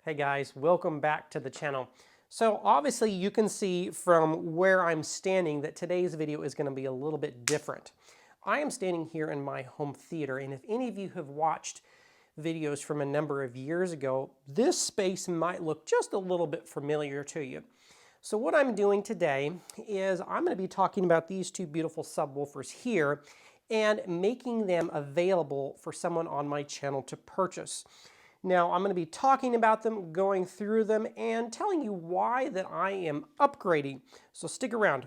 Hey guys, welcome back to the channel. So obviously you can see from where I'm standing that today's video is going to be a little bit different. I am standing here in my home theater, and if any of you have watched videos from a number of years ago, this space might look just a little bit familiar to you. So what I'm doing today is I'm going to be talking about these two beautiful subwoofers here and making them available for someone on my channel to purchase. Now, I'm going to be talking about them, going through them, and telling you why that I am upgrading. So stick around.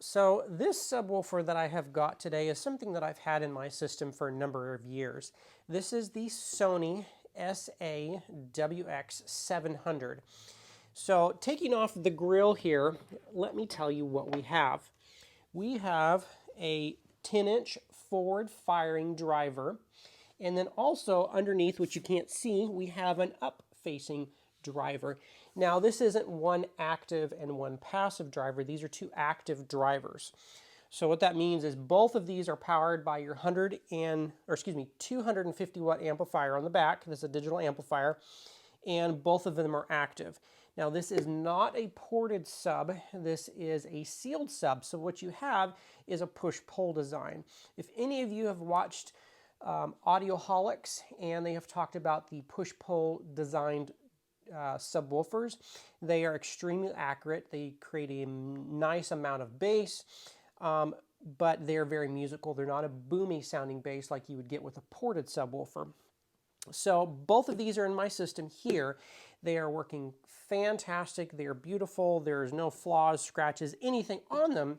So this subwoofer that I have got today is something that I've had in my system for a number of years. This is the Sony SA-WX700. So taking off the grill here, let me tell you what we have. We have a 10-inch forward firing driver. And then also underneath, which you can't see, we have an up-facing driver. Now this isn't one active and one passive driver. These are two active drivers. So what that means is both of these are powered by your 250 watt amplifier on the back. This is a digital amplifier, and both of them are active. Now this is not a ported sub, this is a sealed sub. So what you have is a push-pull design. If any of you have watched Audioholics, and they have talked about the push-pull designed subwoofers. They are extremely accurate. They create a nice amount of bass, but they're very musical. They're not a boomy sounding bass like you would get with a ported subwoofer. So both of these are in my system here. They are working fantastic. They are beautiful. There's no flaws, scratches, anything on them.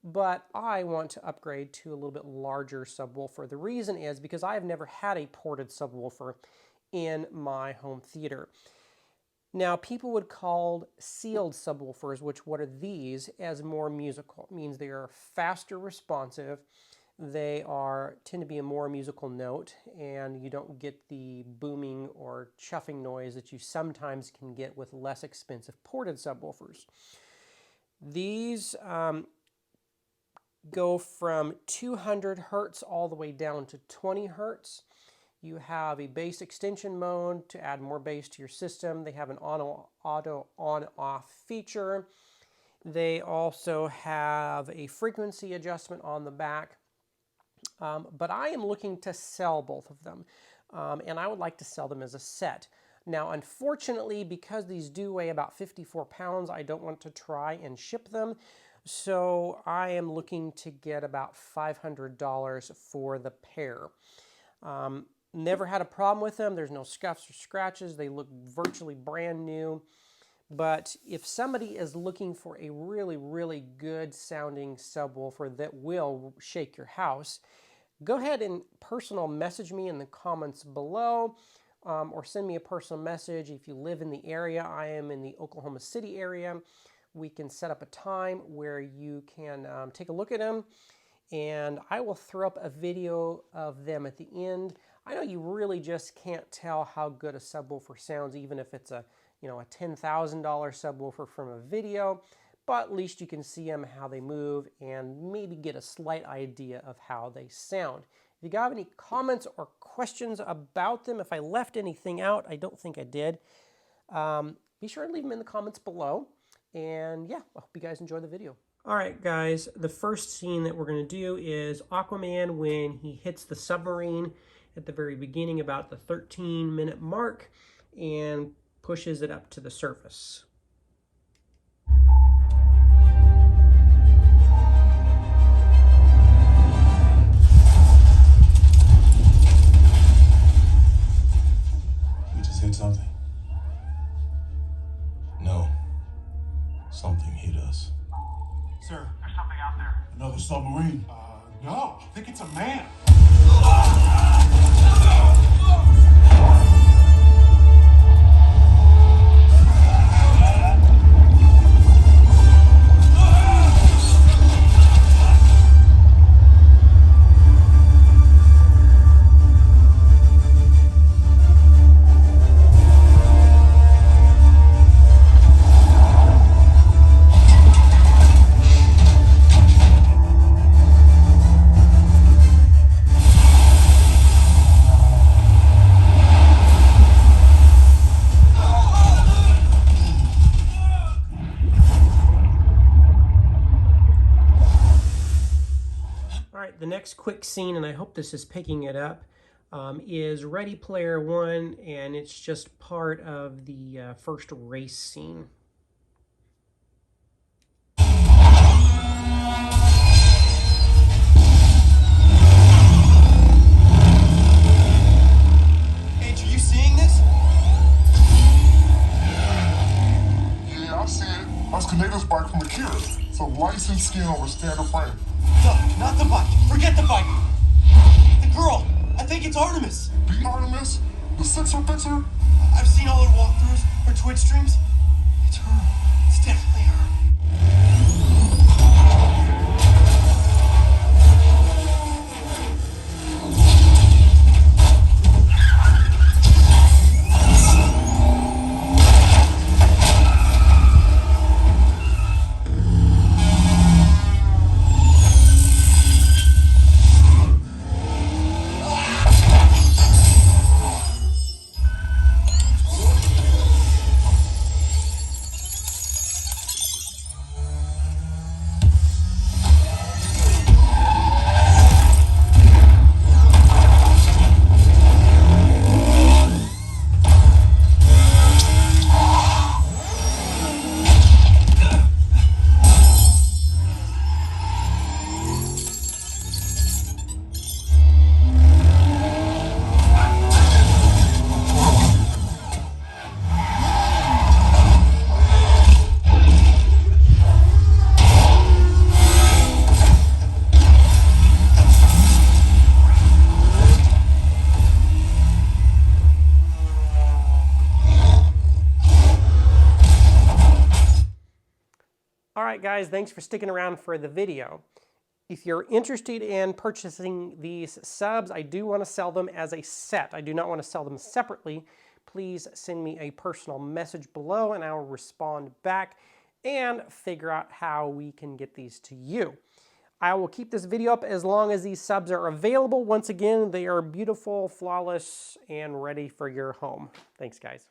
But I want to upgrade to a little bit larger subwoofer. The reason is because I have never had a ported subwoofer in my home theater. Now, people would call sealed subwoofers, which what are these, as more musical. It means they are faster responsive. They tend to be a more musical note, and you don't get the booming or chuffing noise that you sometimes can get with less expensive ported subwoofers. These go from 200 hertz all the way down to 20 hertz. You have a bass extension mode to add more bass to your system. They have an auto on-off feature. They also have a frequency adjustment on the back. But I am looking to sell both of them, and I would like to sell them as a set. Now, unfortunately, because these do weigh about 54 pounds, I don't want to try and ship them. So I am looking to get about $500 for the pair. Never had a problem with them. There's no scuffs or scratches. They look virtually brand new. But if somebody is looking for a really, really good sounding subwoofer that will shake your house, go ahead and personal message me in the comments below, or send me a personal message if you live in the area. I am in the Oklahoma City area. We can set up a time where you can take a look at them, and I will throw up a video of them at the end. I know you really just can't tell how good a subwoofer sounds, even if it's a $10,000 subwoofer from a video, but at least you can see them, how they move, and maybe get a slight idea of how they sound. If you got any comments or questions about them, if I left anything out, I don't think I did, be sure to leave them in the comments below. And yeah, I hope you guys enjoy the video. All right, guys, the first scene that we're going to do is Aquaman when he hits the submarine at the very beginning, about the 13-minute mark, and pushes it up to the surface. You just hit something? No. Something hit us. Sir, there's something out there. Another submarine? No. I think it's a man. next quick scene, and I hope this is picking it up, is Ready Player One, and it's just part of the first race scene. H, are you seeing this? Yeah, I see it. That's Kaneda's bike from Akira. It's a licensed skin over standard frame. No, not the bike. Forget the bike. The girl. I think it's Artemis. The Artemis? The Sixer Fixer? I've seen all her walkthroughs, her Twitch streams. It's her. It's definitely her. Alright guys, thanks for sticking around for the video. If you're interested in purchasing these subs, I do want to sell them as a set. I do not want to sell them separately. Please send me a personal message below and I will respond back and figure out how we can get these to you. I will keep this video up as long as these subs are available. Once again, they are beautiful, flawless, and ready for your home. Thanks guys.